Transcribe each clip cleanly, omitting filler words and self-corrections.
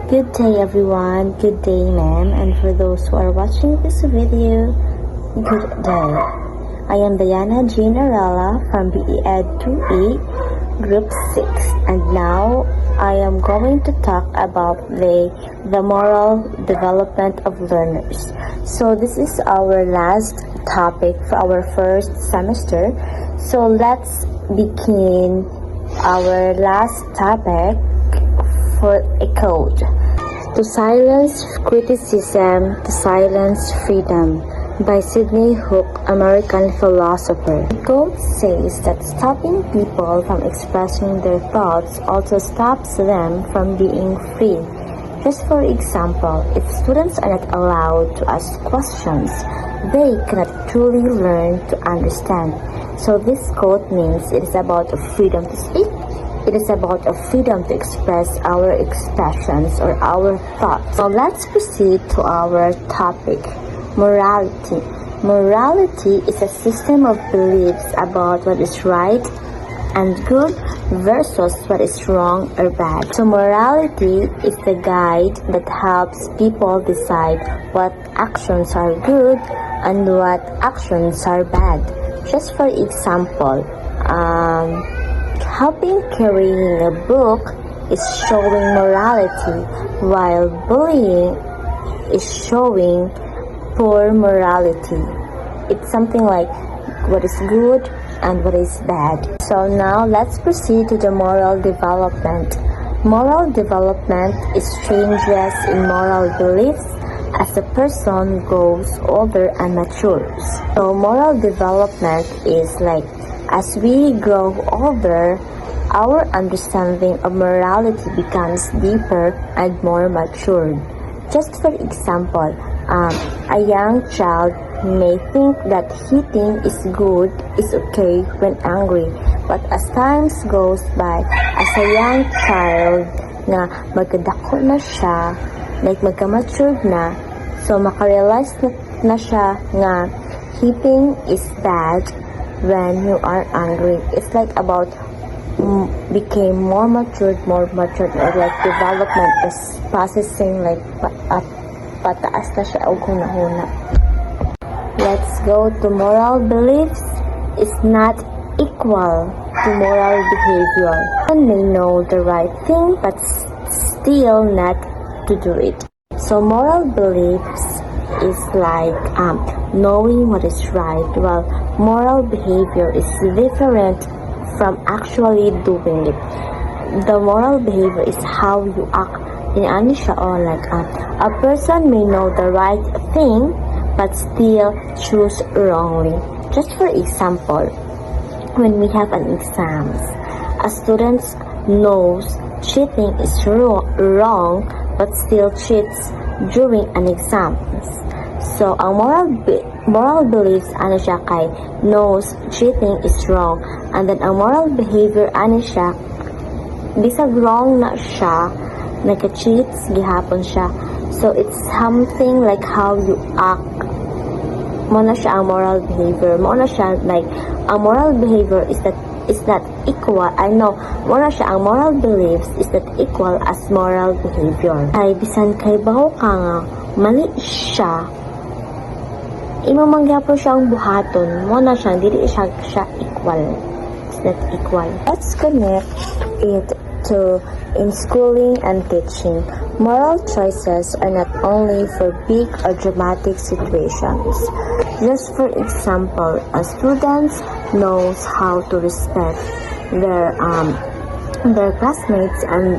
Good day everyone, good day ma'am, and for those who are watching this video, good day. I am Diana Jean Arela from BED 2A, Group 6, and now I am going to talk about the moral development of learners. So this is our last topic for our first semester. So let's begin our last topic for a code. To silence criticism, to silence freedom, by Sidney Hook, American philosopher. The code says that stopping people from expressing their thoughts also stops them from being free. Just for example, if students are not allowed to ask questions, they cannot truly learn to understand. So this quote means it is about freedom to speak. It is about a freedom to express our expressions or our thoughts. So let's proceed to our topic, morality. Morality is a system of beliefs about what is right and good versus what is wrong or bad. So morality is the guide that helps people decide what actions are good and what actions are bad. Just for example, helping carrying a book is showing morality, while bullying is showing poor morality. It's something like what is good and what is bad. So now let's proceed to the moral development. Moral development is changes in moral beliefs as the person grows older and matures. So moral development is like as we grow older, our understanding of morality becomes deeper and more matured. Just for example, a young child may think that hitting is good, is okay when angry. But as time goes by, as a young child na magkadako na siya, like magka-matured na, so makarealize na siya nga hitting is bad when you are angry. It's like about became more matured, or like development is processing like pataas na siya o huna-huna. Let's go to moral beliefs is not equal to moral behavior. One may know the right thing but still not to do it. So moral beliefs is like knowing what is right, while moral behavior is different from actually doing it. The moral behavior is how you act in any siya o like a person may know the right thing but still choose wrongly. Just for example, when we have an exams, a student knows cheating is wrong but still cheats during an exam. So ang moral beliefs ano siya kay knows cheating is wrong, and then ang moral behavior ano siya bisag wrong na siya nagka-cheats gihapon siya. So it's something like how you act. Mo na siya ang moral behavior. Mo na siya like ang moral behavior is not equal. I know mo na siya ang moral beliefs is not equal as moral behavior. Ay bisan kay baho ka nga mali siya, imamanggapon siya ang buhaton. Mo na siya dili siya equal. It's not equal. Let's connect it to in schooling and teaching. Moral choices are not only for big or dramatic situations. Just for example, a student knows how to respect their classmates and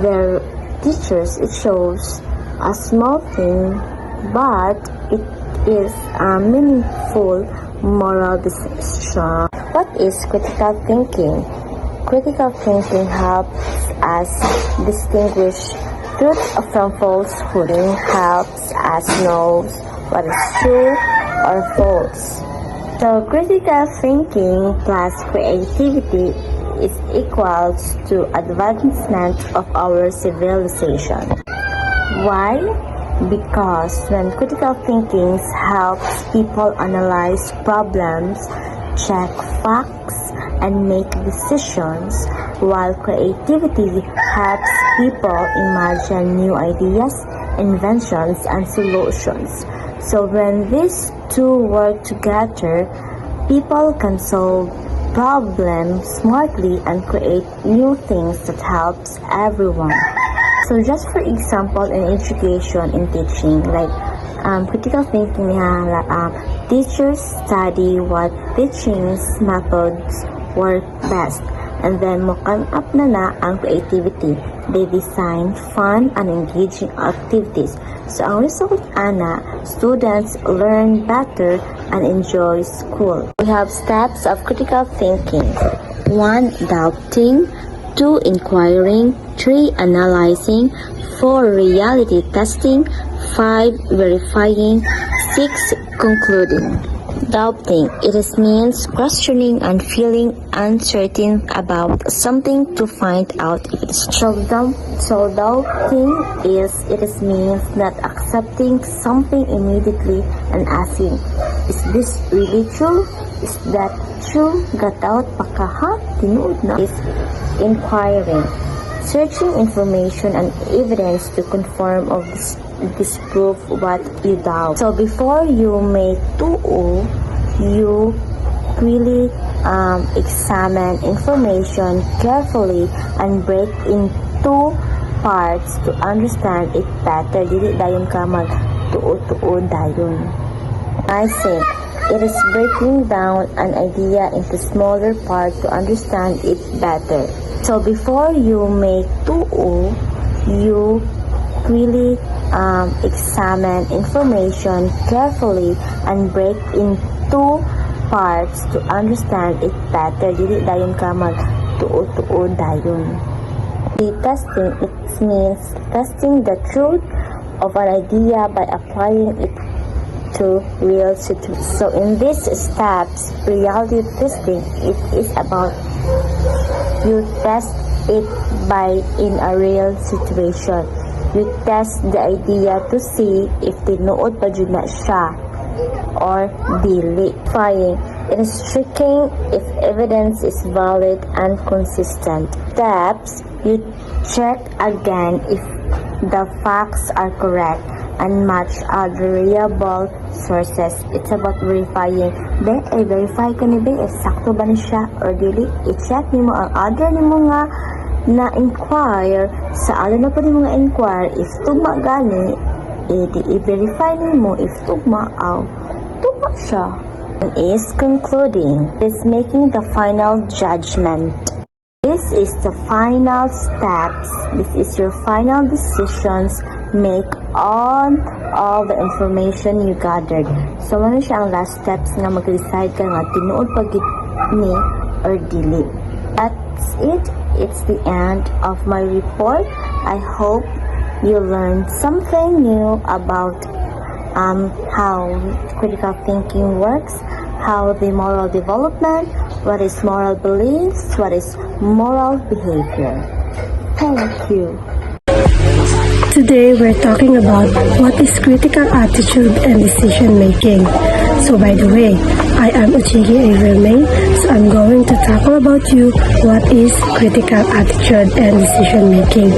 their teachers. It shows a small thing, but it is a meaningful moral decision. What is critical thinking? Critical thinking helps us distinguish truth from falsehood, helps us know what is true or false. So critical thinking plus creativity is equals to advancement of our civilization. Why? Because when critical thinking helps people analyze problems, check facts, and make decisions, while creativity helps people imagine new ideas, inventions, and solutions. So when these two work together, people can solve problems smartly and create new things that helps everyone. So just for example, in education, in teaching, like critical thinking, teachers study what teaching methods work best, and then mo come up na ang creativity. They design fun and engaging activities. So ang result, students learn better and enjoy school. We have steps of critical thinking. 1. Doubting. 2. Inquiring. 3. Analyzing. 4. Reality testing. 5. Verifying. 6. Concluding. Doubting. It means questioning and feeling uncertain about something to find out if it's true. So doubting means not accepting something immediately and asking, is this really true? Is that true? Gataot pa ka ha? Tinuod na. Is inquiring. Searching information and evidence to confirm or disprove what you doubt. So before you make tuo, you really examine information carefully and break into parts to understand it better. Dili dayon ka mag tuo dayon. I think it is breaking down an idea into smaller parts to understand it better. So before you make tuo, you really examine information carefully and break into parts to understand it better. Dili dayon ka mag tuo dayon. The testing, it means testing the truth of an idea by applying it to real situations. So in these steps, reality testing, it is about you test it in a real situation. You test the idea to see if tinuod pa jud na siya or dili. Verifying. It is checking if evidence is valid and consistent. Steps, you check again if the facts are correct and match other reliable sources. It's about verifying. Verify ka ni sakto ba ni siya or dili? I-check nimo ang other nimo nga na-inquire sa alin na po nimo nga inquire if tugma gani, i-verify nimo if tugma siya. And is concluding. Is making the final judgment. This is the final steps. This is your final decisions. Make on all the information you gathered. So, ano siya ang last steps nga mag-decide ka nga tinuod pag ni or dili. That's it. It's the end of my report. I hope you learned something new about how critical thinking works, how the moral development, what is moral beliefs, what is moral behavior. Thank you. Today we're talking about what is critical attitude and decision making. So by the way, I am Ochigue Avril Mae, so I'm going to talk about you what is critical attitude and decision making.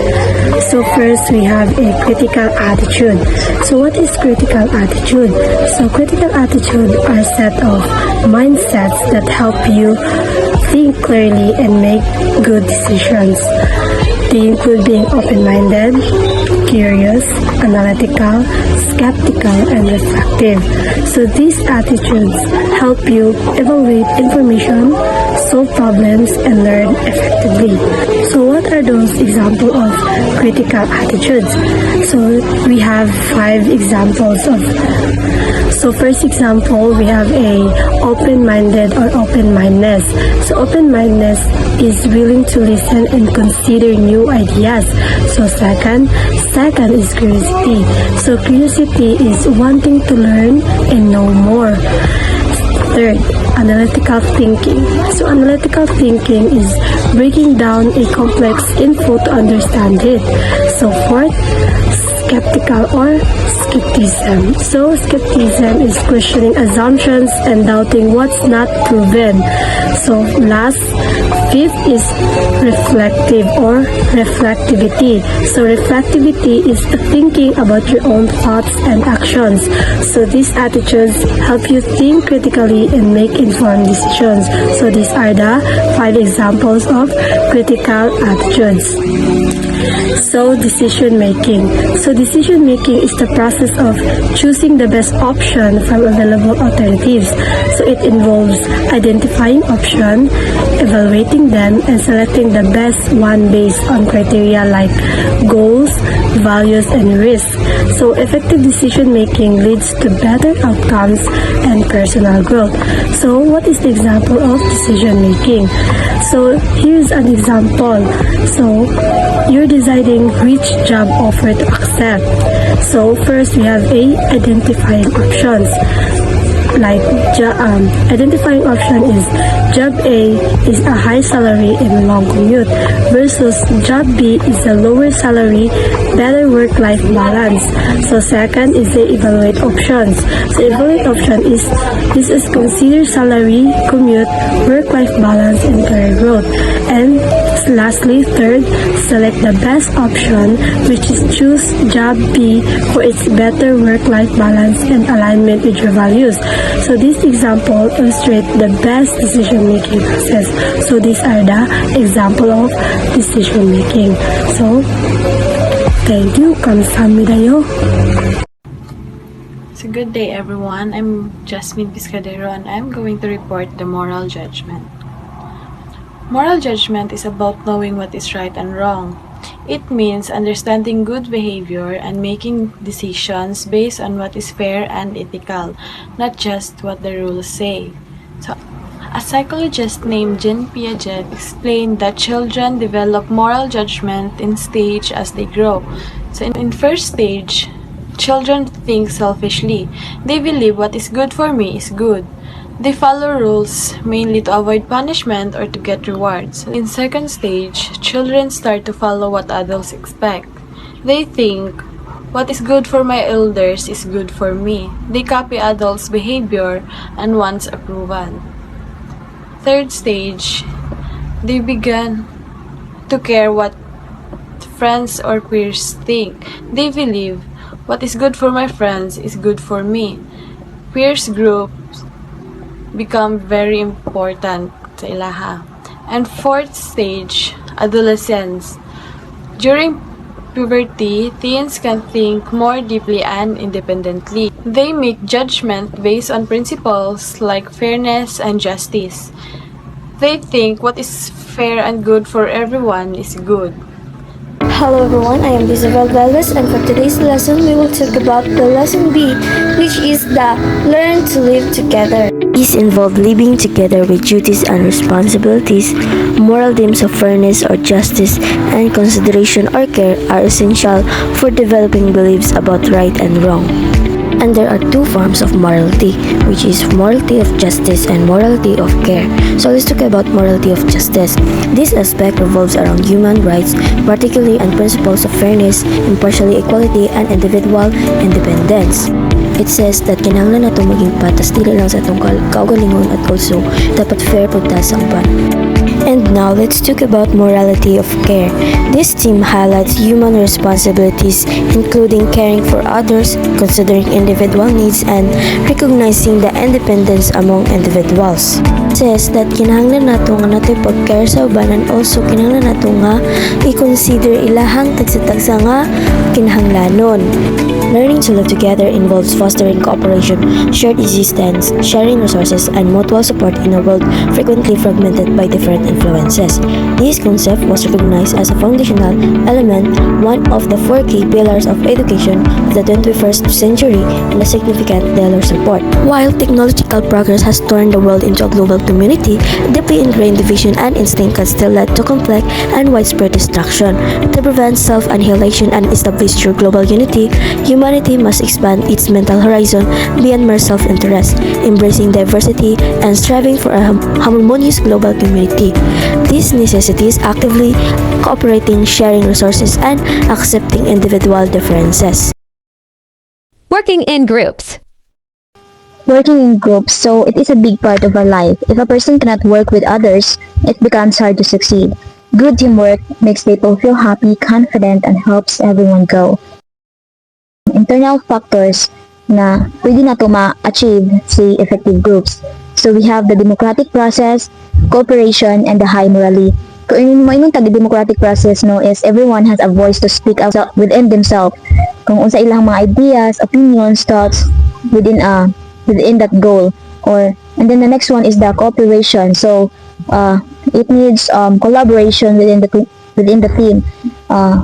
So first we have a critical attitude. So what is critical attitude? So critical attitude are a set of mindsets that help you think clearly and make good decisions. They include being open-minded, curious, analytical, skeptical, and reflective. So these attitudes help you evaluate information, solve problems, and learn effectively. So what are those examples of critical attitudes? So we have 5 examples of. So first example, we have a open-minded or open-mindedness. So open-mindedness is willing to listen and consider new ideas. So second is curiosity. So curiosity is wanting to learn and know more. Third, analytical thinking. So analytical thinking is breaking down a complex info to understand it. So fourth, skeptical or skepticism. So skepticism is questioning assumptions and doubting what's not proven. So fifth is reflective or reflectivity. So reflectivity is thinking about your own thoughts and actions. So these attitudes help you think critically and make informed decisions. So these are the 5 examples of critical attitudes. So decision making. So decision making is the process of choosing the best option from available alternatives. So it involves identifying options, evaluating them, and selecting the best one based on criteria like goals, values, and risk. So effective decision making leads to better outcomes and personal growth. So what is the example of decision making? So here's an example. So you're deciding which job offer to accept. So first we have identifying options. Like identifying option is job A is a high salary and long commute versus job B is a lower salary, better work-life balance. So second is the evaluate options. So evaluate option is consider salary, commute, work-life balance, and career growth. And lastly, third, select the best option, which is choose job B for its better work-life balance and alignment with your values. So this example illustrates the best decision-making process. So these are the example of decision-making. So, thank you. Kamsahamnida. So good day everyone, I'm Jasmine Pescadero and I'm going to report the moral judgment. Moral judgment is about knowing what is right and wrong. It means understanding good behavior and making decisions based on what is fair and ethical, not just what the rules say. So, a psychologist named Jean Piaget explained that children develop moral judgment in stage as they grow. So in first stage, children think selfishly. They believe what is good for me is good. They follow rules mainly to avoid punishment or to get rewards. In second stage, children start to follow what adults expect. They think, what is good for my elders is good for me. They copy adults' behavior and wants approval. Third stage, they begin to care what friends or peers think. They believe, what is good for my friends is good for me. Peers groups become very important sa ilaha. And fourth stage, adolescence. During puberty, teens can think more deeply and independently. They make judgment based on principles like fairness and justice. They think what is fair and good for everyone is good. Hello everyone, I am Dizzabel Valles, and for today's lesson we will talk about the lesson B, which is the learn to live together. These involve living together with duties and responsibilities. Moral themes of fairness or justice and consideration or care are essential for developing beliefs about right and wrong. And there are 2 forms of morality, which is morality of justice and morality of care. So let's talk about morality of justice. This aspect revolves around human rights, particularly on principles of fairness, impartiality, equality, and individual independence. It says that kinahanglan nato maging patas dili lang sa atong kaugalingon at also dapat fair pud ta sa uban. And now let's talk about morality of care. This theme highlights human responsibilities, including caring for others, considering individual needs, and recognizing the independence among individuals. It says that kinahanglan nato nga nato pag-care sa uban, and also kinahanglan nato nga i-consider ilahang tagsa-tagsa nga kinahanglanon. Learning to live together involves fostering cooperation, shared existence, sharing resources, and mutual support in a world frequently fragmented by different influences. This concept was recognized as a foundational element, one of the 4 key pillars of education of the 21st century and a significant dollar support. While technological progress has turned the world into a global community, deeply ingrained division and instinct can still lead to conflict and widespread destruction. To prevent self-annihilation and establish true global unity, humanity must expand its mental horizon beyond mere self-interest, embracing diversity and striving for a harmonious global community. This necessitates actively cooperating, sharing resources, and accepting individual differences. Working in groups. Working in groups, so it is a big part of our life. If a person cannot work with others, it becomes hard to succeed. Good teamwork makes people feel happy, confident, and helps everyone grow. Internal factors na pwede na ito ma-achieve si effective groups. So we have the democratic process, cooperation, and the high morality. Kung inong tag-democratic process no is everyone has a voice to speak out within themselves. Kung unsa ilang mga ideas, opinions, thoughts within that goal. And then the next one is the cooperation. So it needs collaboration within the team.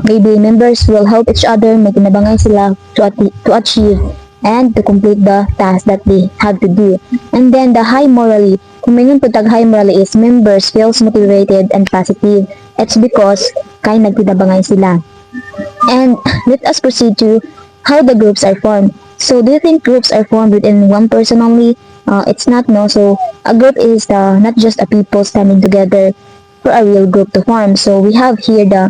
Maybe members will help each other, may kinabangay sila to achieve and to complete the task that they have to do. And then the high morally. Kung mayroon po tag-high morally is members feels motivated and positive. It's because kay nagtinabangay sila. And let us proceed to how the groups are formed. So do you think groups are formed within one person only? It's not, no. So a group is not just a people standing together for a real group to form. So we have here the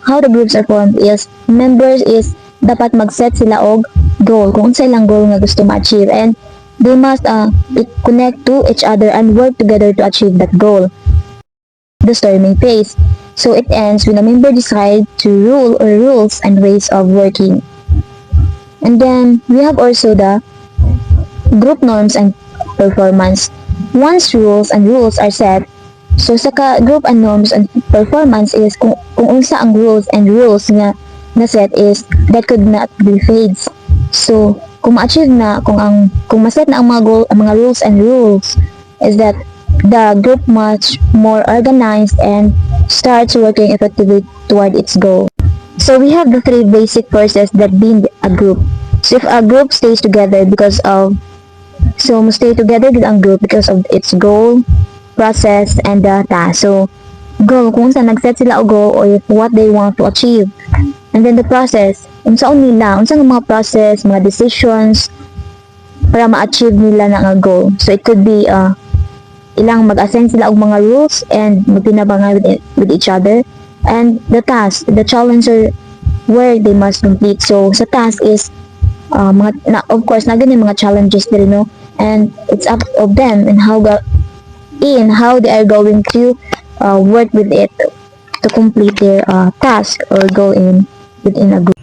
how the groups are formed is members is dapat mag-set sila og goal kung unsa ilang goal nga gusto ma-achieve, and they must connect to each other and work together to achieve that goal. The storming phase. So it ends when a member decides to rule or rules and ways of working. And then we have also the group norms and performance. Once rules are set, so sa group and norms and performance is kung unsa ang rules nga na-set is that could not be fades. So kung ma-achieve na, kung ma-set na ang mga rules and rules is that the group much more organized and starts working effectively toward its goal. So we have the three basic forces that bind a group. So if a group stays together because of stay together with ang group because of its goal, process, and the task. So goal, kung saan nag-set sila o goal or what they want to achieve. And then the process, unsaon nila, unsang mga process, mga decisions para ma-achieve nila na ang goal. So it could be ilang mag-assign sila og mga rules and magtinabangay with each other. And the task, the challenge or work they must complete. So sa task is of course na ganyan mga challenges din, no? And it's up of them and how they are going to work with it to complete their task or goal within a group.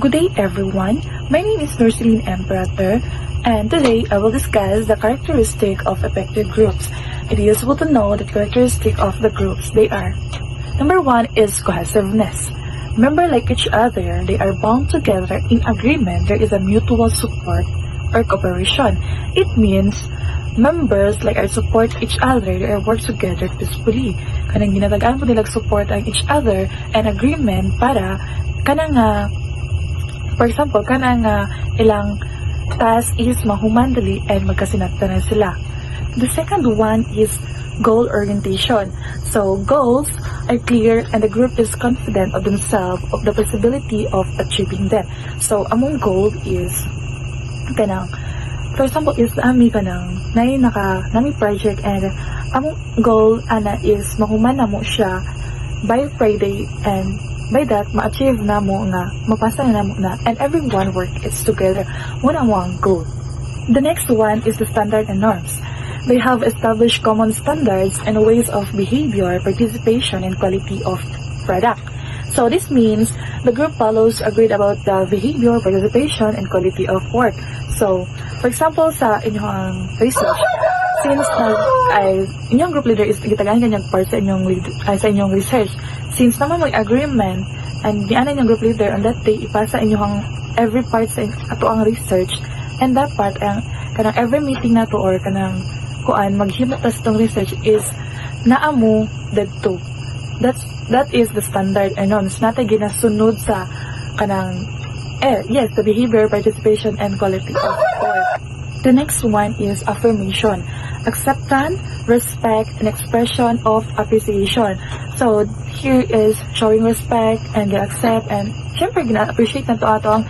Good day everyone, my name is Nursilyn and Perater, and today I will discuss the characteristic of effective groups. It is useful to know the characteristic of the groups. They are: number 1 is cohesiveness. Members like each other, they are bound together in agreement. There is a mutual support or cooperation. It means members like are support each other, they are work together peacefully. Kanang ginatagaan po nilang support ang each other and agreement para kanang for example, kanang ilang task is mahuman dali and magkasinagtanan sila. The second one is goal orientation. So goals are clear and the group is confident of themselves of the possibility of achieving them. So among goal is kanang, for example, is nami project and among goal ana is mahuman na mo siya by Friday, and by that ma-achieve na mo nga mapasa na mo na and everyone work it's together one goal. The next one is the standard and norms. They have established common standards and ways of behavior, participation, and quality of product. So this means the group follows agreed about the behavior, participation, and quality of work. So for example, sa inyong research, since inyong group leader is gitagaan kanyang part sa inyong research, since naman may agreement and di ana inyong group leader on that day ipasa inyong every part sa ato ang research, and that part ang kanang every meeting nato or kanang kuan maghimo tas tong research is naamo didto. That is the standard and norms natay ginasunod sa kanang the behavior, participation, and quality of work. The next one is affirmation. Acceptance, respect, and expression of appreciation. So, here is showing respect and accept and syempre gina-appreciate na to atong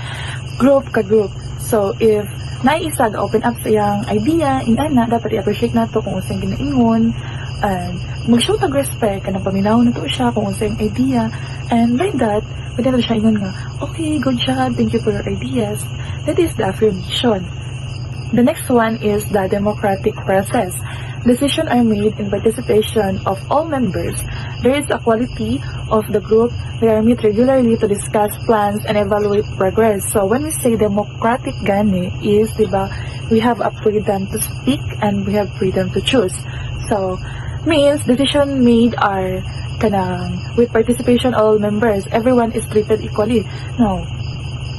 group ka group. So, if naisa open up sa iyang idea, inana, dapat i-appreciate na to kung usang ginaingon, and mag-show tag respect, kanang paminaw na to siya kung usang idea, and by that, pwede na siya ingon nga, okay, good job, thank you for your ideas. That is the affirmation. The next one is the democratic process. Decisions are made in participation of all members. There is a quality of the group. They are meet regularly to discuss plans and evaluate progress. So when we say democratic gani is, diba, we have a freedom to speak and we have freedom to choose. So means decisions made are kanang with participation all members. Everyone is treated equally. No.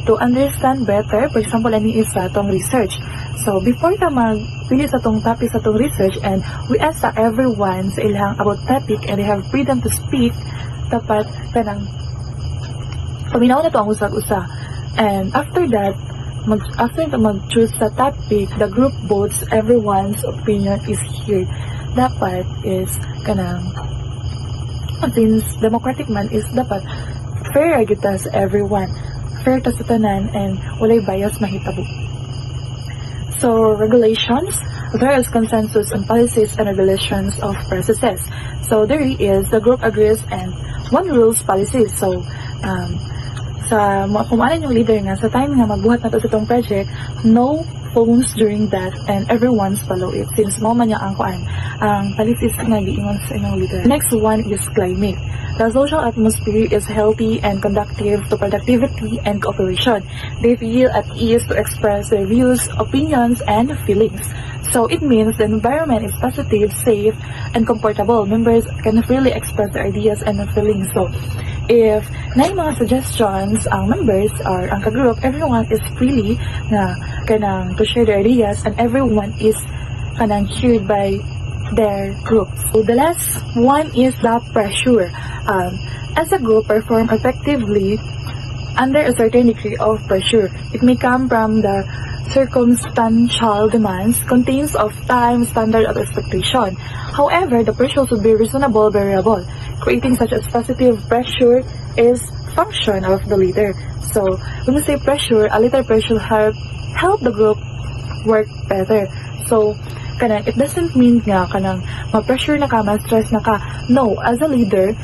To understand better, for example, ani is sa atong research. So, before ta magpili sa atong topic sa atong research and we ask sa everyone sa ilang about topic and they have freedom to speak, dapat kanang paminaw na to ang usag-usa. And after that, after mag-choose sa topic, the group votes, everyone's opinion is heard. Dapat is kanang since democratic man is dapat fair kita sa everyone. Fair ta sa tanan and walay bias mahitabo. So, regulations. There is consensus on policies and regulations of processes. So, there is the group agrees and one rules policies. So, kung ano yung leader nga, sa time nga magbuhat na to sa itong project, no phones during that and everyone's follow it. Since mo man niya ang kuan, ang policies nga giingon sa inyong leader. Next one is climate. The social atmosphere is healthy and conducive to productivity and cooperation. They feel at ease to express their views, opinions, and feelings. So it means the environment is positive, safe, and comfortable. Members can freely express their ideas and feelings. So if na mga suggestions ang members or ang ka-group, everyone is freely na kanang to share their ideas and everyone is kanang heard by their groups. So the last one is the pressure. As a group perform effectively under a certain degree of pressure. It may come from the circumstantial demands, contains of time, standard, or expectation. However, the pressure should be reasonable, variable. Creating such as positive pressure is function of the leader. So when we say pressure, a little pressure help the group work better. So kanang it doesn't mean nga kanang ma-pressure na ka, ma-stress na ka. No, as a leader,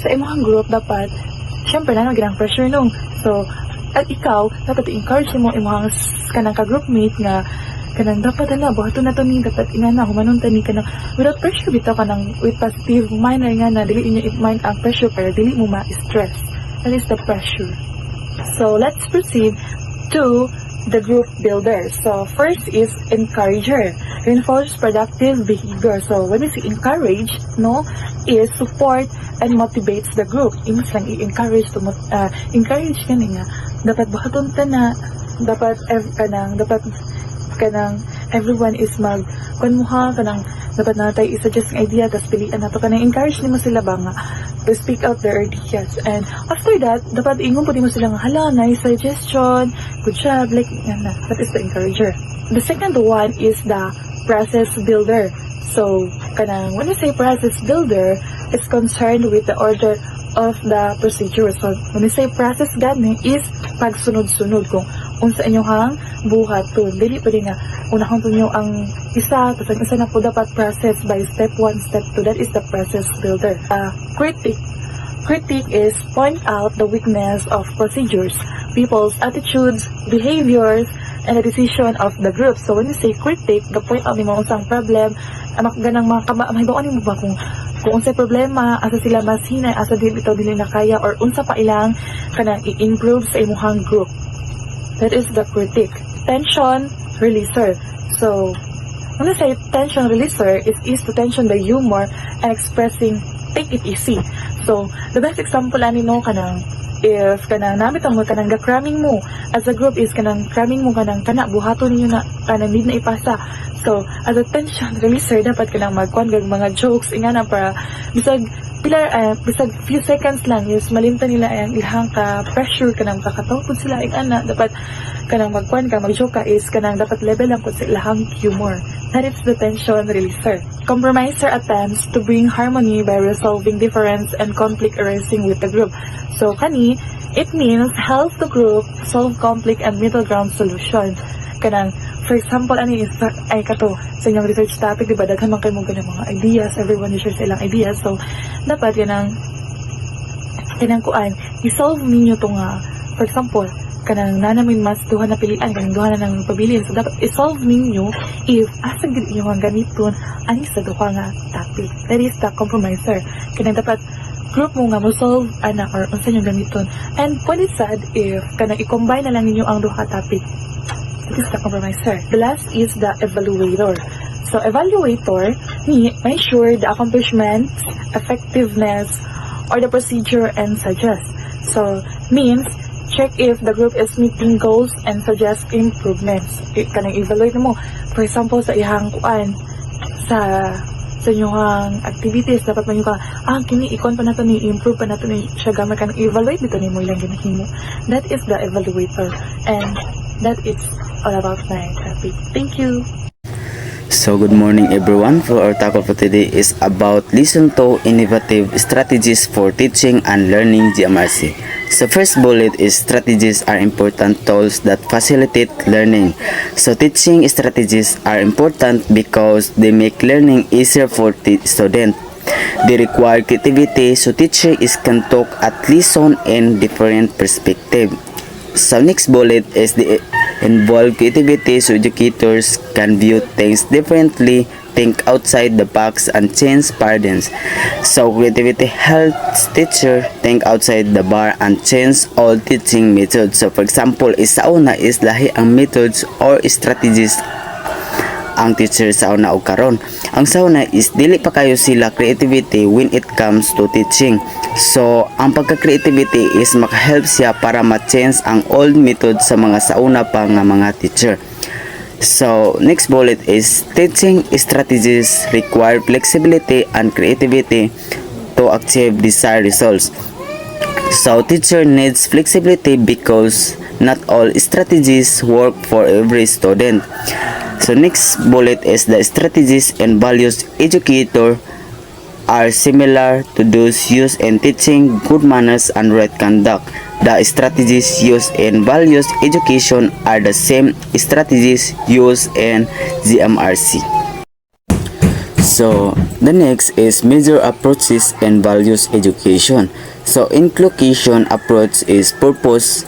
sa imong group dapat syempre na ginang pressure no. So at ikaw dapat i-encourage mo imong kanang ka-groupmate nga kanang dapat na buhato na to ni dapat ingana humanon tani kanang without pressure bitaw kanang with positive mind nga na dili inyo mind ang pressure para dili mo ma-stress. That is the pressure. So let's proceed to the group builder. So first is encourager. Reinforce productive behavior. So when we say encourage, no, is support and motivates the group. Imas lang i-encourage to encourage kani nga dapat buhaton ta na dapat kanang everyone is kunmuha kanang dapat natay i-suggest ng idea tas pilian nato kanang encourage nimo sila ba nga to speak out their ideas. And after that, dapat ingon po mo sila nga hala, nice suggestion, good job, like that is the encourager. The second one is the process builder. So kanang when we say process builder, it's concerned with the order of the procedure. So when we say process gani is pagsunod-sunod kung unsa inyong buhat to dili pa nga unahon tunyo ang isa tapos ang isa na po dapat process by step 1, step 2. That is the process builder. Critique is point out the weakness of procedures, people's attitudes, behaviors, and the decision of the group. So when you say critique, the point out nimo unsang problem, ganang mahibawan nimo ba kung unsay problema, asa sila mas hinay, asa dili na kaya, or unsa pa ilang kanang i-improve sa imong group. That is the critique. Tension releaser. So when I say tension releaser, it is to tension the humor and expressing take it easy. So the best example ani no kanang if kanang nabitang mo kanang cramming mo as a group is kanang cramming mo kanang buhaton ninyo na kanang need na ipasa. So as a tension releaser dapat kanang magkuan kag mga jokes ingana para bisag bisag few seconds lang is malimtan nila ang ilhang ka pressure kanang kakatawpod sila ing ana dapat kanang magkuan ka magjoke ka is kanang dapat level lang pud sa ilahang humor. That is the tension releaser. Compromiser attempts to bring harmony by resolving difference and conflict arising with the group. So kani, it means help the group solve conflict and middle ground solution. Kanang, for example, ani is ay kato sa inyong research topic, diba daghan man kayo mga mga ideas, everyone is share sa ilang ideas. So dapat kanang kuan, i-solve ninyo to nga, for example, kanang nanamin mas duha na pilian, kanang duha na nang pabilin. So dapat i-solve ninyo if asa gid inyo ang gamiton ani sa duha nga topic. That is the compromiser. Kanang dapat group mo nga mo solve ana or unsa nyo gamiton. And pwede sad if kanang i-combine na lang ninyo ang duha topic. That is the compromiser. The last is the evaluator. So evaluator measure the accomplishments, effectiveness, or the procedure and suggest. So means check if the group is meeting goals and suggest improvements. Kanang evaluate mo. For example, sa ihang kuan sa inyong activities, dapat man yung kini ikon pa nato ni improve pa nato ni siya gamay kanang evaluate dito ni mo ilang ginahimo. That is the evaluator, and that is all about my topic. Thank you. So good morning everyone. For our tackle for today is about listen to innovative strategies for teaching and learning GMRC. So first bullet is strategies are important tools that facilitate learning. So teaching strategies are important because they make learning easier for the student. They require creativity, so teacher can talk at lesson in different perspective. So next bullet is the involve creativity, so educators can view things differently, think outside the box, and change paradigms. So creativity helps teacher think outside the bar and change all teaching methods. So for example, sa una is lahi ang methods or strategies ang teacher sa una o karon. Ang sa una is dili pa kayo sila creativity when it comes to teaching. So ang pagka-creativity is maka-help siya para ma-change ang old method sa mga sa una pa nga mga teacher. So next bullet is teaching strategies require flexibility and creativity to achieve desired results. So teacher needs flexibility because not all strategies work for every student. So next bullet is the strategies and values educator are similar to those used in teaching good manners and right conduct. The strategies used in values education are the same strategies used in GMRC. So the next is major approaches in values education. So inculcation approach is purpose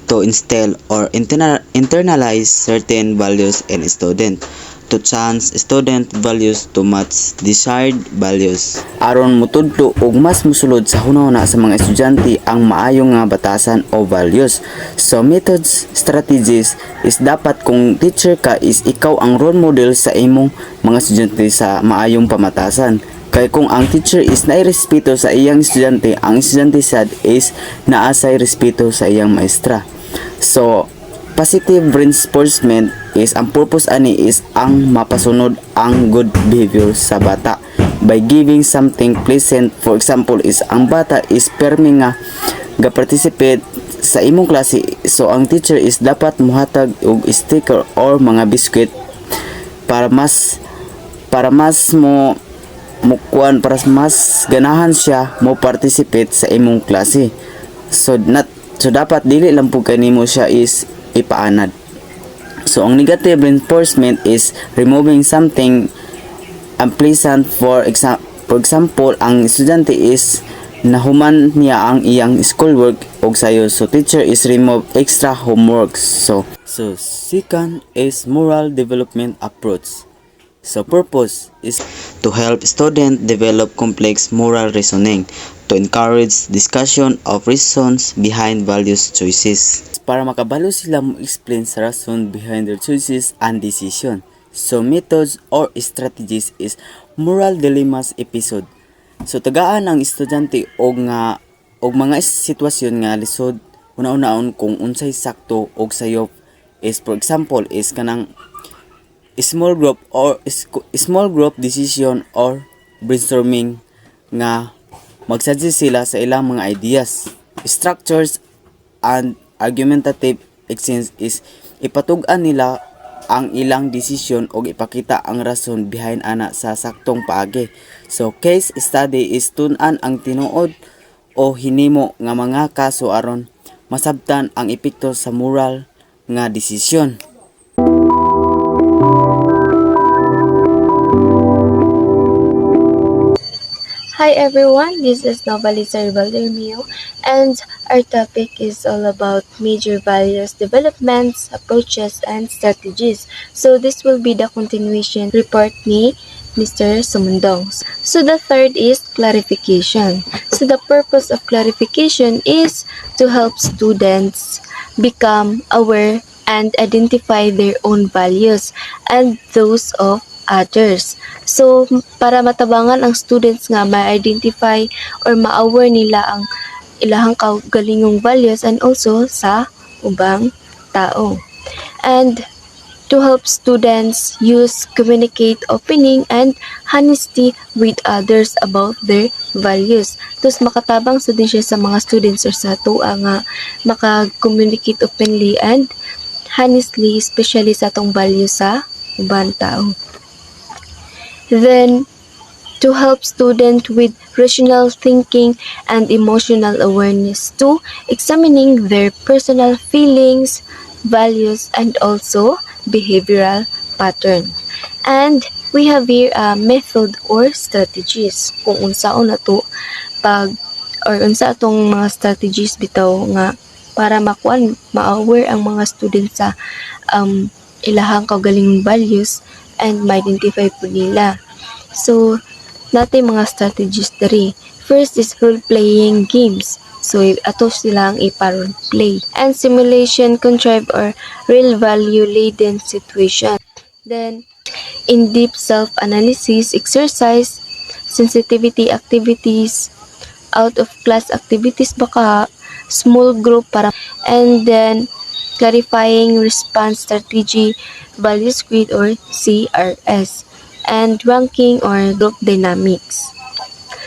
to instill or internalize certain values in student, to chance student values to match desired values. Aron mutudlo og mas musulod sa hunahuna sa mga estudyante ang maayong nga batasan o values. So methods, strategies is dapat kung teacher ka is ikaw ang role model sa imong mga estudyante sa maayong pamatasan. Kay kung ang teacher is nairespeto sa iyang estudyante, ang estudyante sad is naasay respeto sa iyang maestra. So positive reinforcement is ang purpose ani is ang mapasunod ang good behavior sa bata by giving something pleasant. For example is ang bata is permi nga ga-participate sa imong klase, so ang teacher is dapat muhatag og sticker or mga biscuit para mas ganahan siya mo participate sa imong klase. So dapat dili lang po kanimo siya is ipaanad. So ang negative reinforcement is removing something unpleasant. For example, ang estudyante is nahuman niya ang iyang schoolwork og sayo, so teacher is remove extra homework. So second is moral development approach. So purpose is to help student develop complex moral reasoning, to encourage discussion of reasons behind values choices, para makabalo sila mo explain sa rason behind their choices and decision. So methods or strategies is moral dilemmas episode. So tagaan ang estudyante og mga sitwasyon nga lisod una-unaon kung unsay sakto og sayop is, for example is kanang small group decision or brainstorming nga Magsuggest sila sa ilang mga ideas. Structures and argumentative exchange is ipatug-an nila ang ilang desisyon o ipakita ang rason behind ana sa saktong paagi. So case study is tun-an ang tinuod o hinimo nga mga kaso aron masabtan ang epekto sa moral nga desisyon. Hi everyone, this is Liza Ermio, and our topic is all about major values developments, approaches, and strategies. So this will be the continuation report ni Mr. Sumondong. So the third is clarification. So the purpose of clarification is to help students become aware and identify their own values and those of others. So, para matabangan ang students nga ma-identify or ma-aware nila ang ilahang kaugalingong values and also sa ubang tao. And to help students communicate opening and honesty with others about their values. Tapos makatabang sa din siya sa mga students or sa tuwa nga maka-communicate openly and honestly, especially sa atong values sa ubang tao. Then, to help students with rational thinking and emotional awareness to examining their personal feelings, values, and also behavioral pattern. And we have here a method or strategies kung unsaon nato unsa atong mga strategies bitaw nga para ma-aware ang mga students sa ilahang kaugalingong values and ma-identify po nila. So, natin mga strategies dari. First is role-playing games. So, ato silang ipa-role-play. And simulation, contrive, or real value-laden situation. Then, in-depth self-analysis, exercise, sensitivity activities, out-of-class activities baka, small group para, and then, clarifying response strategy, values grid or CRS, and ranking or group dynamics.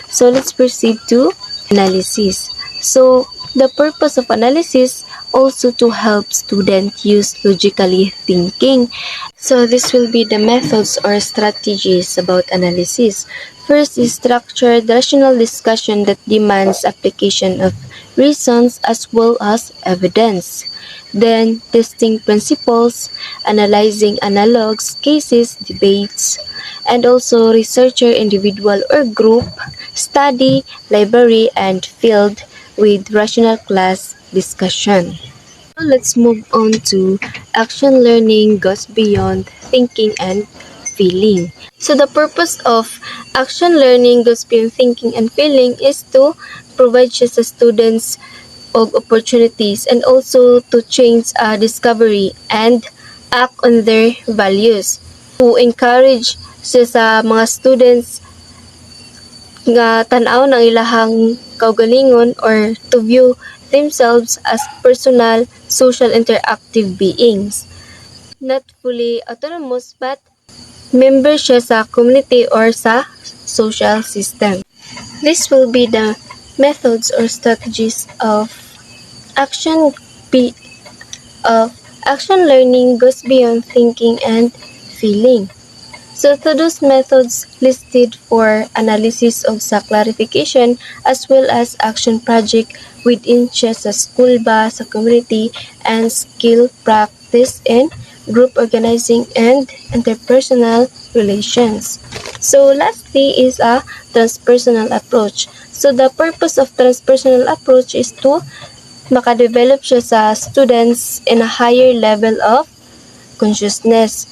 So let's proceed to analysis. So the purpose of analysis also to help students use logically thinking. So this will be the methods or strategies about analysis. First is structured rational discussion that demands application of reasons as well as evidence. Then, testing principles, analyzing analogs, cases, debates, and also researcher, individual or group, study, library, and field with rational class discussion. Now let's move on to action learning goes beyond thinking and feeling. So the purpose of action learning goes beyond thinking and feeling is to provide siya sa students of opportunities and also to change discovery and act on their values. To encourage siya sa mga students nga tan-aw ng ilahang kaugalingon or to view themselves as personal, social, interactive beings. Not fully autonomous but member siya sa community or sa social system. This will be the methods or strategies of action learning goes beyond thinking and feeling. So to those methods listed for analysis of sa clarification as well as action project within siya sa school ba, sa community, and skill practice in group organizing and interpersonal relations. So lastly is a transpersonal approach. So the purpose of transpersonal approach is to makadevelop siya sa students in a higher level of consciousness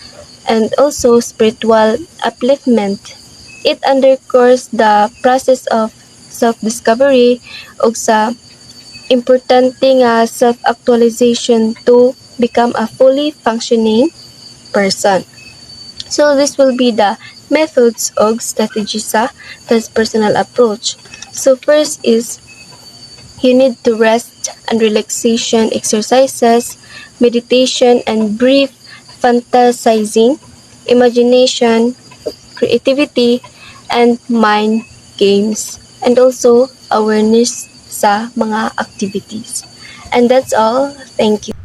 and also spiritual upliftment. It underscores the process of self-discovery ug sa importante nga self-actualization to become a fully functioning person. So this will be the methods o strategies sa transpersonal approach. So first is you need to rest and relaxation exercises, meditation and brief fantasizing, imagination, creativity, and mind games, and also awareness sa mga activities. And that's all. Thank you.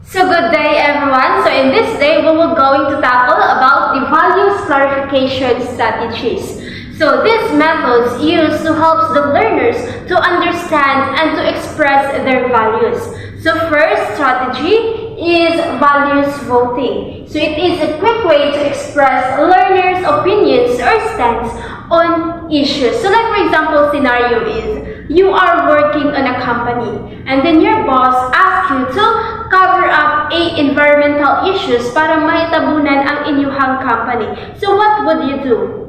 So good day everyone. So in this day we will going to tackle about the values clarification strategies. So these methods used to help the learners to understand and to express their values. So first strategy is values voting. So it is a quick way to express learners' opinions or stance on issues. So like for example, scenario is you are working on a company and then your boss asks you to cover up environmental issues para maitabunan ang inyong company. So what would you do?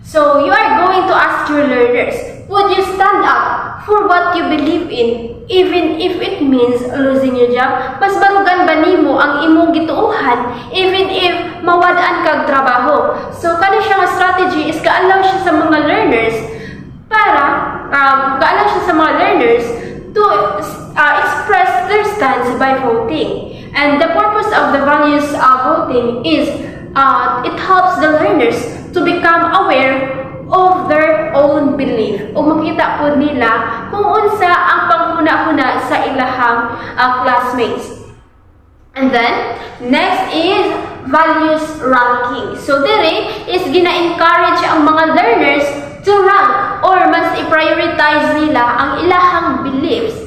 So you are going to ask your learners, would you stand up for what you believe in, even if it means losing your job? Mas barugan ba nimo ang imong gituuhan, even if mawad-an kag trabaho? So kani siya nga strategy is ga-allow siya sa mga learners to express their stance by voting. And the purpose of the values voting is it helps the learners to become aware of their own belief o makita po nila kung unsa ang panghuna-huna sa ilahang classmates. And then next is values ranking. So dire is gina-encourage ang mga learners to rank or mas i-prioritize nila ang ilahang beliefs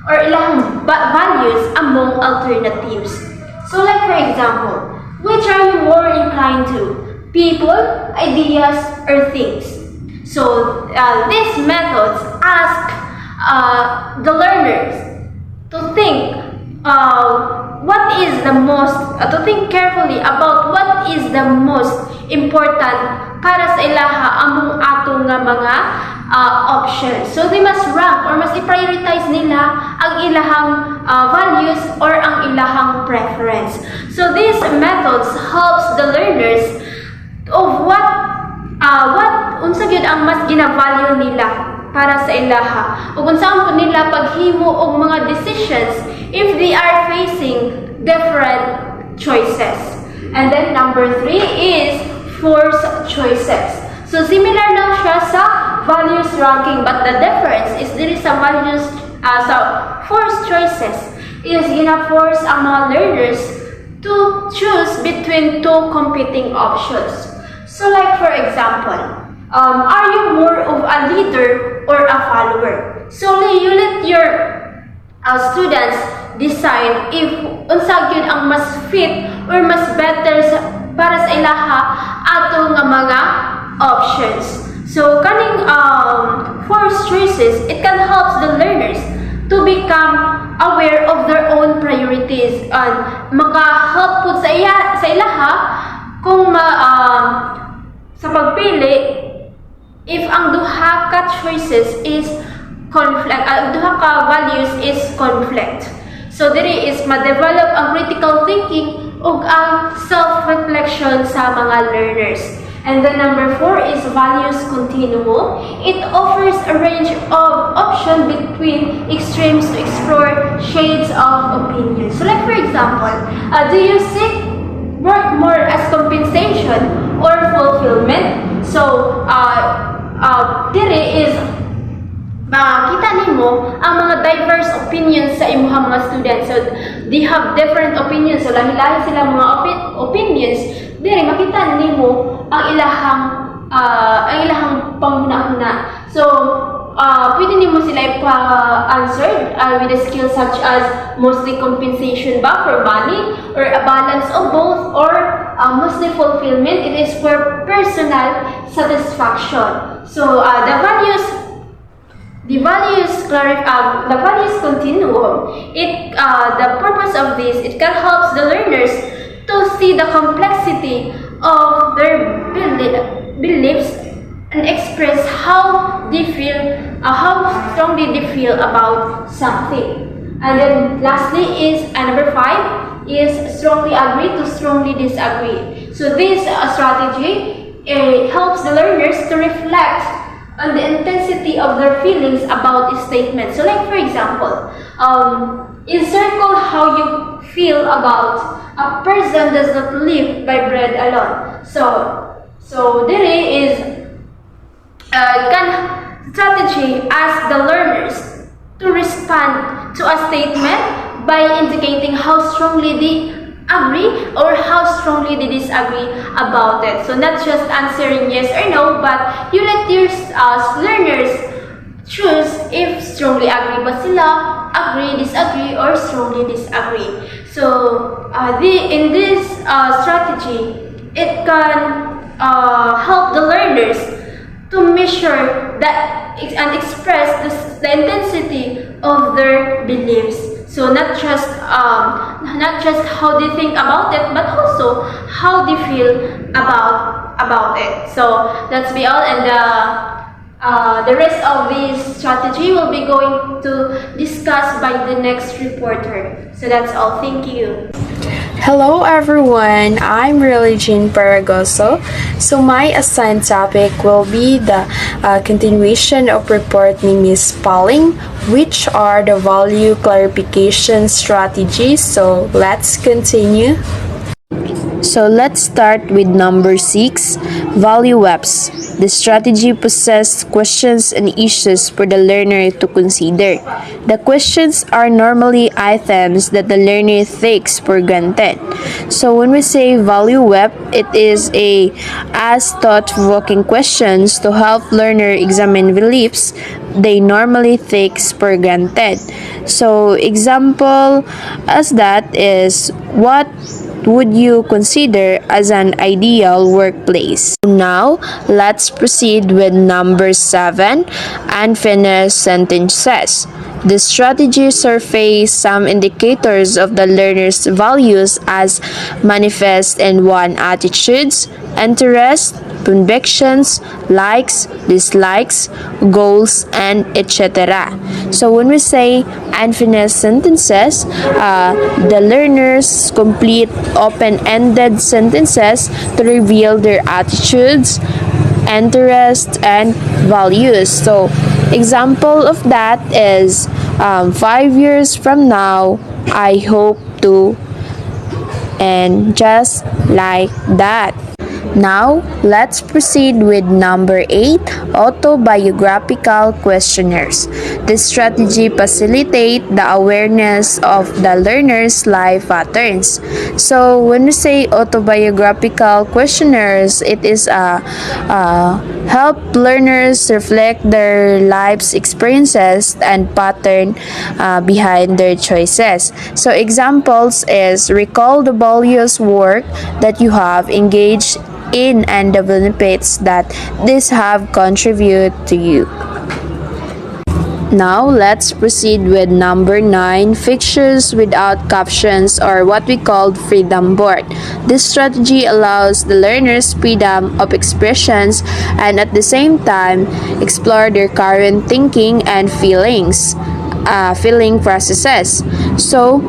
or ilahang values among alternatives. So like for example, which are you more inclined to? People, ideas, or things? So these methods ask the learners to think to think carefully about what is the most important para sa ilaha among atong nga mga options. So they must rank or must i-prioritize nila ang ilahang values or ang ilahang preference. So these methods helps the learners of what unsa gyud ang mas gina-value nila para sa ilaha ug unsaon po nila paghimo og mga decisions if they are facing different choices. And then number 3 is forced choices. So similar lang siya sa values ranking, but the difference is dili sa values sa forced choices is gina-force ang mga learners to choose between two competing options. So like for example, are you more of a leader or a follower? So you let your students decide if unsa gyud ang mas fit or mas better para sa ilaha ato nga mga options. So kaning forced choices, it can help the learners to become aware of their own priorities and maka-help po sa ilaha kung sa pagpili if ang duha ka choices is conflict, duha ka values is conflict. So diri is ma-develop ang critical thinking ug ang self-reflection sa mga learners. And then number 4 is values continuum. It offers a range of options between extremes to explore shades of opinion. So like for example, do you seek work more as compensation or fulfillment? So dire is kita nimo ang mga diverse opinions sa imuhang mga students. So they have different opinions. So lahi-lahi sila mga opinions. Dire makita nimo ang ilahang panghuna-huna. So pwede nimo sila answer with a skill such as mostly compensation ba for money, or a balance of both, or mostly fulfillment. It is for personal satisfaction. So the values continuum. The purpose of this, it can help the learners to see the complexity of their beliefs and express how strongly they feel about something. And then lastly is number 5 is strongly agree to strongly disagree. So this strategy helps the learners to reflect on the intensity of their feelings about a statement. So like for example, encircle how you feel about a person does not live by bread alone. So there is strategy asks the learners to respond to a statement by indicating how strongly they agree or how strongly they disagree about it. So not just answering yes or no, but you let your learners choose if strongly agree ba sila, agree, disagree, or strongly disagree. So in this strategy, it can help the learners to measure that and express the intensity of their beliefs. So not just how they think about it, but also how they feel about it. So that's be all, and the rest of this strategy will be going to discuss by the next reporter. So that's all. Thank you. Hello everyone, I'm Jean Paragoso. So my assigned topic will be the continuation of report ni Miss Pauling, which are the value clarification strategies. So let's continue. So let's start with number 6, value webs. The strategy possesses questions and issues for the learner to consider. The questions are normally items that the learner takes for granted. So when we say value web, it is as thought-provoking questions to help learner examine beliefs they normally take for granted. So example as that is, what would you consider as an ideal workplace? Now, let's proceed with number 7, unfinished sentences. The strategy surveys some indicators of the learner's values as manifest in one attitudes, interests, convictions, likes, dislikes, goals, and etc. So when we say unfinished sentences, the learners complete open-ended sentences to reveal their attitudes, interests, and values. So example of that is 5 years from now, I hope to, and just like that. Now, let's proceed with number 8, autobiographical questionnaires. This strategy facilitates the awareness of the learner's life patterns. So, when we say autobiographical questionnaires, it is help learners reflect their life's experiences and pattern behind their choices. So, examples is recall the values work that you have engaged in and the benefits that these have contributed to you. Now, let's proceed with number 9, pictures without captions, or what we call freedom board. This strategy allows the learners freedom of expressions and at the same time explore their current thinking and feeling processes. So,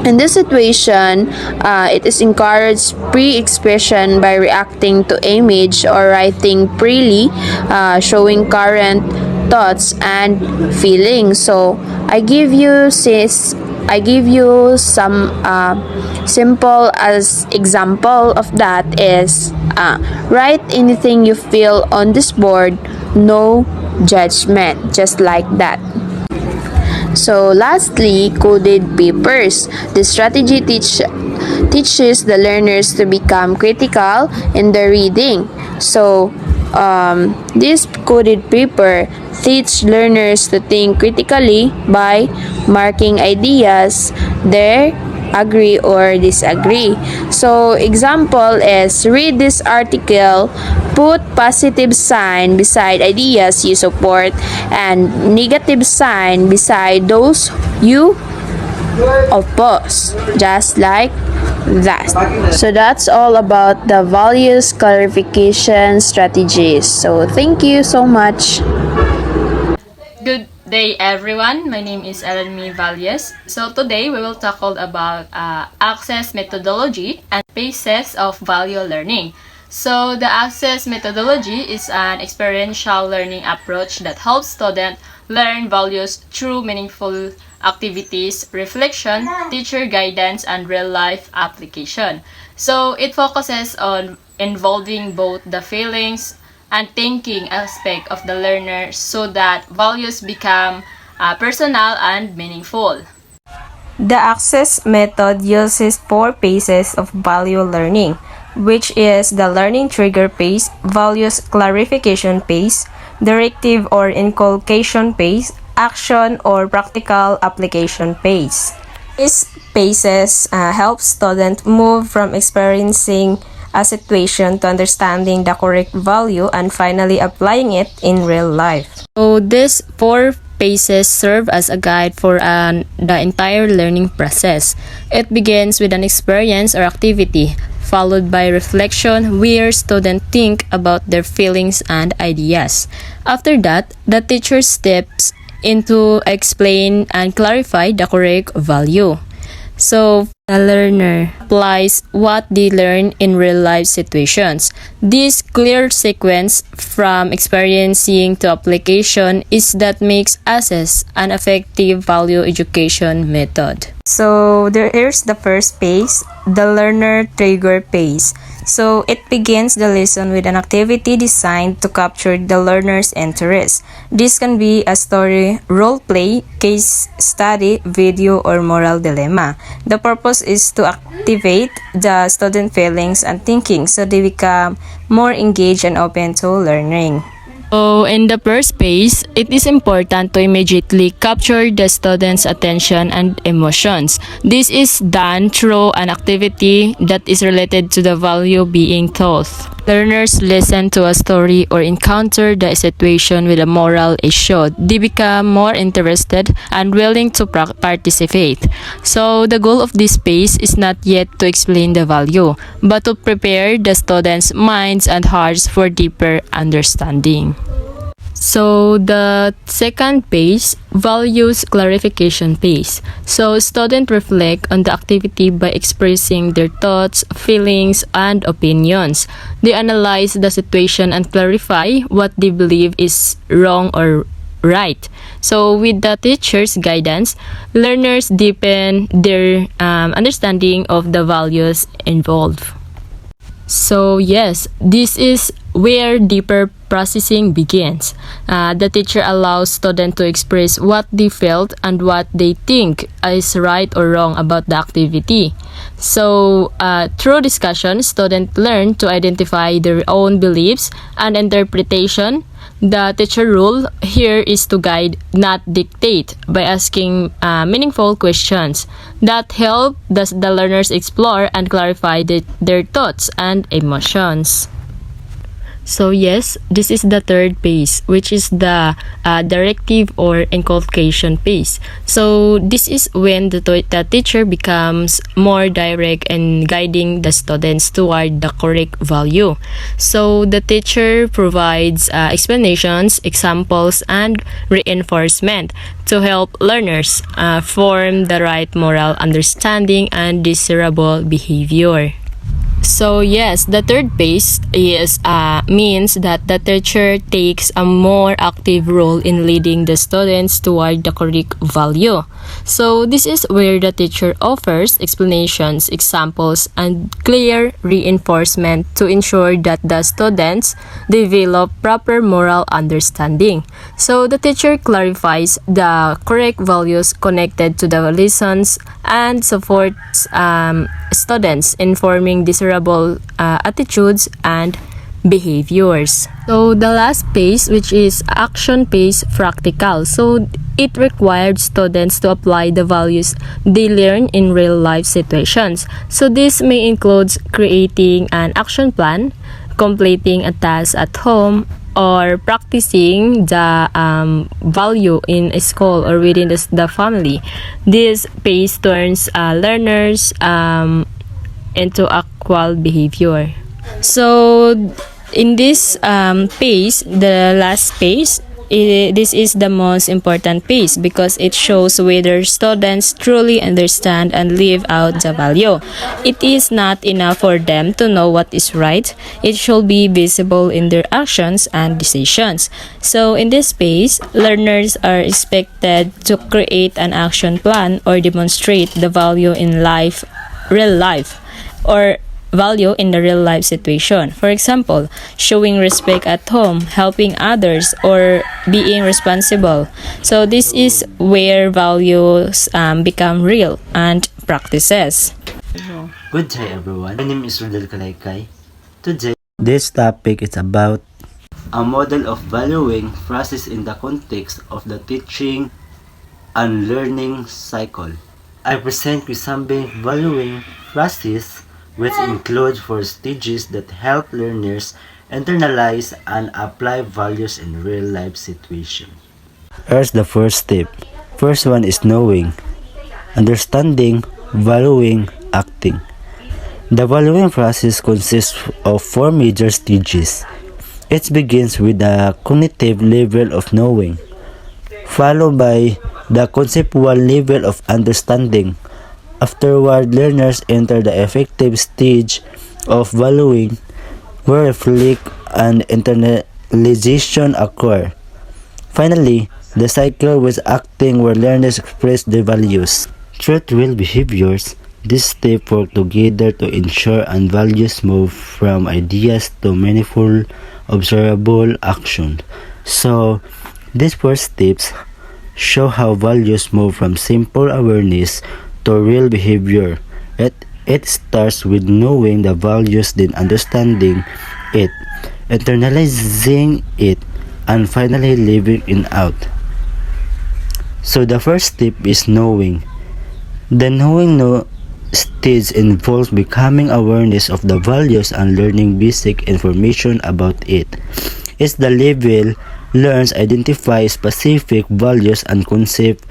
in this situation, it is encouraged pre-expression by reacting to image or writing freely, showing current thoughts and feelings. So I give you some simple as example of that is write anything you feel on this board, no judgment, just like that. So lastly, coded papers. The strategy teaches the learners to become critical in their reading. So this coded paper teach learners to think critically by marking ideas there agree or disagree. So example is read this article, put positive sign beside ideas you support and negative sign beside those you oppose, just like that. So that's all about the values clarification strategies. So thank you so much. Good day everyone, my name is Ermio Valles. So today we will tackle about access methodology and phases of value learning. So the access methodology is an experiential learning approach that helps students learn values through meaningful activities, reflection, teacher guidance, and real-life application. So it focuses on involving both the feelings and thinking aspect of the learner so that values become personal and meaningful. The access method uses 4 phases of value learning, which is the learning trigger phase, values clarification phase, directive or inculcation phase, action or practical application phase. These phases help students move from experiencing a situation to understanding the correct value and finally applying it in real life. So these 4 phases serve as a guide for the entire learning process. It begins with an experience or activity, followed by reflection where students think about their feelings and ideas. After that, the teacher steps in to explain and clarify the correct value. So, the learner applies what they learn in real-life situations. This clear sequence from experiencing to application is that makes assess an effective value education method. So, here's the first phase, the learner trigger phase. So, it begins the lesson with an activity designed to capture the learner's interest. This can be a story, role play, case study, video, or moral dilemma. The purpose is to activate the student feelings and thinking so they become more engaged and open to learning. So, in the first phase, it is important to immediately capture the student's attention and emotions. This is done through an activity that is related to the value being taught. Learners listen to a story or encounter the situation with a moral issue. They become more interested and willing to participate. So, the goal of this phase is not yet to explain the value, but to prepare the students' minds and hearts for deeper understanding. So, the second phase, values clarification phase. So, students reflect on the activity by expressing their thoughts, feelings, and opinions. They analyze the situation and clarify what they believe is wrong or right. So, with the teacher's guidance, learners deepen their understanding of the values involved. So yes, this is where deeper processing begins. The teacher allows students to express what they felt and what they think is right or wrong about the activity. So through discussion, students learn to identify their own beliefs and interpretation. The teacher role here is to guide, not dictate, by asking meaningful questions that help the learners explore and clarify their thoughts and emotions. So yes, this is the third phase, which is the directive or inculcation phase. So this is when the teacher becomes more direct in guiding the students toward the correct value. So the teacher provides explanations, examples, and reinforcement to help learners form the right moral understanding and desirable behavior. So yes, the third phase is means that the teacher takes a more active role in leading the students toward the correct value. So this is where the teacher offers explanations, examples, and clear reinforcement to ensure that the students develop proper moral understanding. So the teacher clarifies the correct values connected to the lessons and supports students in forming desirable attitudes and behaviors. So the last phase, which is action phase practical. So it required students to apply the values they learn in real life situations. So this may include creating an action plan, completing a task at home, or practicing the value in a school or within the family. This phase turns learners into actual behavior. So in this phase, the last phase, this is the most important phase because it shows whether students truly understand and live out the value. It is not enough for them to know what is right. It should be visible in their actions and decisions. So in this phase, learners are expected to create an action plan or demonstrate the value in real life, or value in the real life situation. For example, showing respect at home, helping others, or being responsible. So this is where values become real and practices. Good day everyone, my name is Rodel Calaycay. Today, this topic is about a model of valuing process in the context of the teaching and learning cycle. I present Quisambe valuing process, which includes 4 stages that help learners internalize and apply values in real life situations. Here's the first step. First one is knowing, understanding, valuing, acting. The valuing process consists of 4 major stages. It begins with the cognitive level of knowing, followed by the conceptual level of understanding. Afterward, learners enter the affective stage of valuing, where reflect and internalization occur. Finally, the cycle with acting, where learners express their values. Through real behaviors, these steps work together to ensure and values move from ideas to meaningful, observable action. So, these 4 steps show how values move from simple awareness to real behavior. It starts with knowing the values, then understanding it, internalizing it, and finally living it out. So the first step is knowing. The knowing stage involves becoming awareness of the values and learning basic information about it. It's the level learns identify specific values and concepts,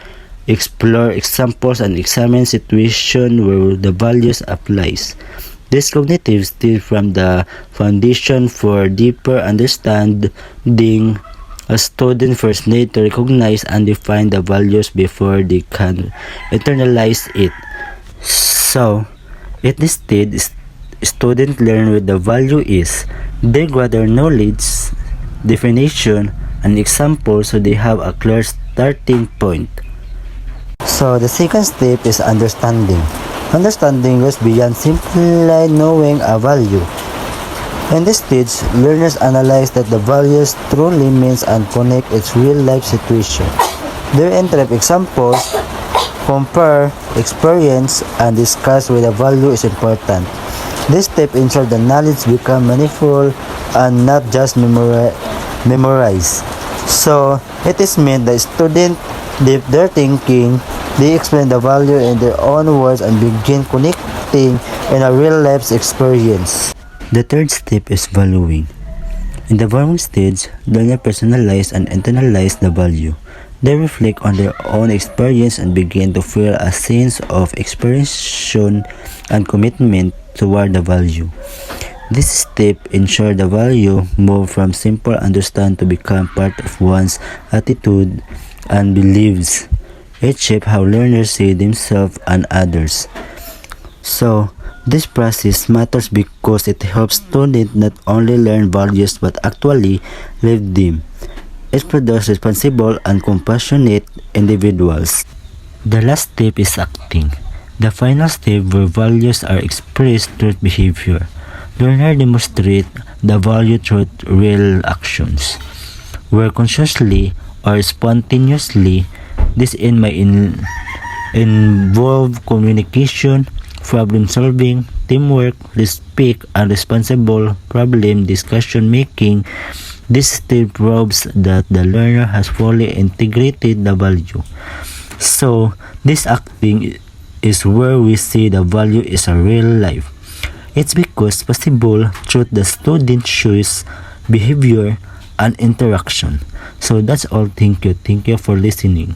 explore examples, and examine situations where the values applies. This cognitive stage from the foundation for deeper understanding. A student first need to recognize and define the values before they can internalize it. So, at this stage, students learn what the value is. They gather knowledge, definition, and examples so they have a clear starting point. So, the second step is understanding. Understanding goes beyond simply knowing a value. In this stage, learners analyze that the values truly means and connect its real-life situation. They interpret examples, compare, experience, and discuss why the value is important. This step ensures the knowledge become meaningful and not just memorized. So, it is meant that students deep their thinking, they explain the value in their own words and begin connecting in a real-life experience. The third step is valuing. In the valuing stage, learners personalize and internalize the value. They reflect on their own experience and begin to feel a sense of expression and commitment toward the value. This step ensures the value move from simple understand to become part of one's attitude and beliefs. It shapes how learners see themselves and others. So, this process matters because it helps students not only learn values but actually live them. It produces responsible and compassionate individuals. The last step is acting. The final step where values are expressed through behavior. Learners demonstrate the value through real actions, where consciously or spontaneously. This may involve communication, problem solving, teamwork, respect, and responsible problem discussion making. This step proves that the learner has fully integrated the value. So, this acting is where we see the value is a real life. It's because possible through the student choice, behavior, and interaction. So that's all. Thank you for listening.